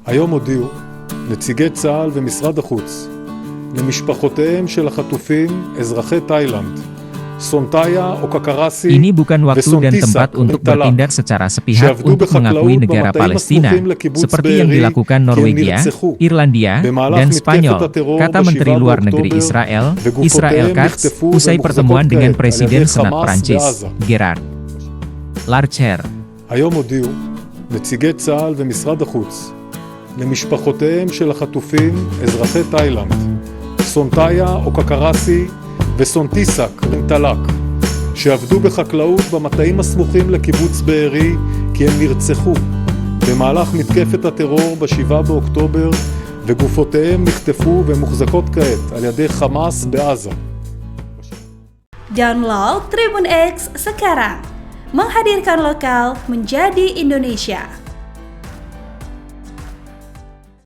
היום הודיעו נציגי צה"ל ומשרד החוץ למשפחותיהם של החטופים אזרחי תאילנד, סונטאיה או קקרסי Ini bukan waktu dan tempat untuk bertindak secara sepihak untuk mengakui negara Palestina, seperti yang dilakukan Norwegia, Irlandia, dan Spanyol, kata Menteri Luar Negeri Israel, Israel Katz, usai pertemuan dengan Presiden Senat Prancis, Gerard Larcher. היום הודיעו נציגי צה"ל ומשרד החוץ למשפחותיהם של החטופים אזרחי תאילנד, סונטאיה או קקרסי וסונטיסק טלק, שעבדו בחקלאות במטעים הסמוכים לקיבוץ בארי, כי הם נרצחו במהלך מתקפת הטרור ב-7 באוקטובר, וגופותיהם נחטפו ומוחזקות כעת על ידי חמאס בעזה. Download Tribun X sekarang, menghadirkan lokal menjadi Indonesia.